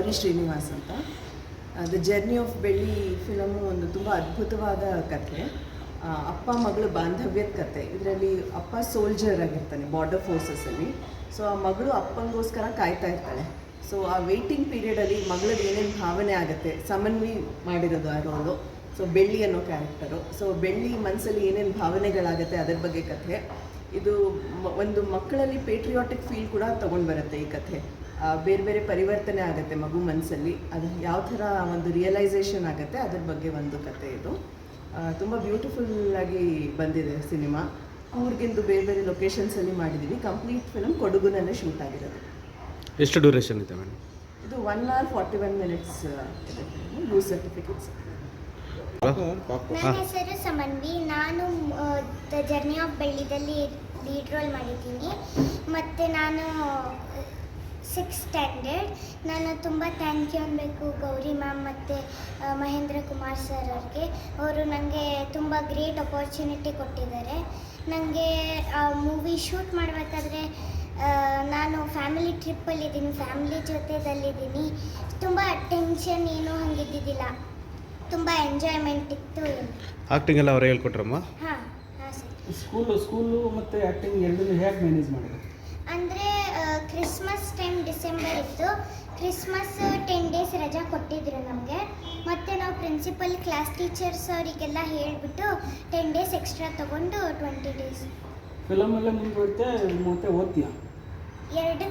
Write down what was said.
ಗೌರಿ ಶ್ರೀನಿವಾಸ್ ಅಂತ. The journey of ಬೆಳ್ಳಿ film ಒಂದು ತುಂಬ ಅದ್ಭುತವಾದ ಕಥೆ. ಅಪ್ಪ ಮಗಳು ಬಾಂಧವ್ಯದ ಕತೆ. ಇದರಲ್ಲಿ ಅಪ್ಪ ಸೋಲ್ಜರ್ ಆಗಿರ್ತಾನೆ ಬಾರ್ಡರ್ ಫೋರ್ಸಸಲ್ಲಿ. ಸೊ ಆ ಮಗಳು ಅಪ್ಪಂಗೋಸ್ಕರ ಕಾಯ್ತಾ ಇರ್ತಾಳೆ. ಸೊ ಆ ವೆಯ್ಟಿಂಗ್ ಪೀರಿಯಡಲ್ಲಿ ಮಗಳದ್ದು ಏನೇನು ಭಾವನೆ ಆಗುತ್ತೆ, ಸಮನ್ವಿ ಮಾಡಿರೋದು ಆ ರೋಲು. ಸೊ ಬೆಳ್ಳಿ ಅನ್ನೋ ಕ್ಯಾರೆಕ್ಟರು. ಸೊ ಬೆಳ್ಳಿ ಮನಸ್ಸಲ್ಲಿ ಏನೇನು ಭಾವನೆಗಳಾಗುತ್ತೆ ಅದರ ಬಗ್ಗೆ ಕಥೆ. ಇದು ಒಂದು ಮಕ್ಕಳಲ್ಲಿ ಪೇಟ್ರಿಯಾಟಿಕ್ ಫೀಲ್ ಕೂಡ ತೊಗೊಂಡು ಬರುತ್ತೆ ಈ ಕಥೆ. ಬೇರೆ ಬೇರೆ ಪರಿವರ್ತನೆ ಆಗುತ್ತೆ ಮಗು ಮನಸ್ಸಲ್ಲಿ. ಅದು ಯಾವ ಥರ ಒಂದು ರಿಯಲೈಸೇಷನ್ ಆಗುತ್ತೆ ಅದ್ರ ಬಗ್ಗೆ ಒಂದು ಕತೆ ಇದು. ತುಂಬ ಬ್ಯೂಟಿಫುಲ್ಲಾಗಿ ಬಂದಿದೆ ಸಿನಿಮಾ. ಕೂರ್ಗಿಂದು ಬೇರೆ ಬೇರೆ ಲೊಕೇಶನ್ಸಲ್ಲಿ ಮಾಡಿದ್ದೀವಿ. ಕಂಪ್ಲೀಟ್ ಫಿಲಮ್ ಕೊಡಗುನಲ್ಲೇ ಶೂಟ್ ಆಗಿರೋದು. ಎಷ್ಟು ಡ್ಯೂರೇಷನ್ ಇದೆ ಮೇಡಮ್? ಇದು 1 hour 41 minutes ಇದೆ. Loose certificates. ನನ್ನ ಹೆಸರು ಸಮನ್ವಿ. ನಾನು ದ ಜರ್ನಿ ಆಫ್ ಬೆಳ್ಳಿದಲ್ಲಿ ಲೀಡ್ ರೋಲ್ ಮಾಡಿದ್ದೀನಿ. ಮತ್ತು ನಾನು 6th ಸ್ಟ್ಯಾಂಡರ್ಡ್. ನಾನು ತುಂಬ ಥ್ಯಾಂಕ್ ಯು ಅನ್ನಬೇಕು ಗೌರಿ ಮ್ಯಾಮ್ ಮತ್ತು ಮಹೇಂದ್ರ ಕುಮಾರ್ ಸರ್ ಅವ್ರಿಗೆ. ಅವರು ನನಗೆ ತುಂಬ ಗ್ರೇಟ್ ಅಪರ್ಚುನಿಟಿ ಕೊಟ್ಟಿದ್ದಾರೆ. ನನಗೆ ಆ ಮೂವಿ ಶೂಟ್ ಮಾಡಬೇಕಾದ್ರೆ ನಾನು ಫ್ಯಾಮಿಲಿ ಟ್ರಿಪ್ಪಲ್ಲಿದ್ದೀನಿ, ಫ್ಯಾಮಿಲಿ ಜೊತೆದಲ್ಲಿದ್ದೀನಿ. ತುಂಬ ಟೆನ್ಷನ್ ಏನೂ ಹಂಗಿದ್ದಿದ್ದಿಲ್ಲ. ತುಂಬ ಎಂಜಾಯ್ಮೆಂಟ್ ಇತ್ತು. ಆ್ಯಕ್ಟಿಂಗ್ ಎಲ್ಲ ಅವ್ರು ಹೇಳ್ಕೊಟ್ರಮ್ಮ? ಹಾಂ ಹಾಂ ಸರ್. ಸ್ಕೂಲು ಮತ್ತು ಆ್ಯಕ್ಟಿಂಗ್ ಎರಡನ್ನೂ ಹೇಗೆ ಮ್ಯಾನೇಜ್ ಮಾಡಿದ್ರು? ಅಂದರೆ ಕ್ರಿಸ್ಮಸ್ ಟೈಮ್ ಡಿಸೆಂಬರ್ ಇತ್ತು. ಕ್ರಿಸ್ಮಸ್ 10 days ರಜಾ ಕೊಟ್ಟಿದ್ರು ನಮಗೆ. ಮತ್ತು ನಾವು ಪ್ರಿನ್ಸಿಪಲ್, ಕ್ಲಾಸ್ ಟೀಚರ್ಸ್ ಅವರಿಗೆಲ್ಲ ಹೇಳಿಬಿಟ್ಟು 10 days ಎಕ್ಸ್ಟ್ರಾ ತೊಗೊಂಡು 20 days. ಫಿಲಮೆಲ್ಲ ಮುಂದುವರಿತೆ ಮತ್ತೆ ಓದ್ತೀಯಾ? ಎರಡು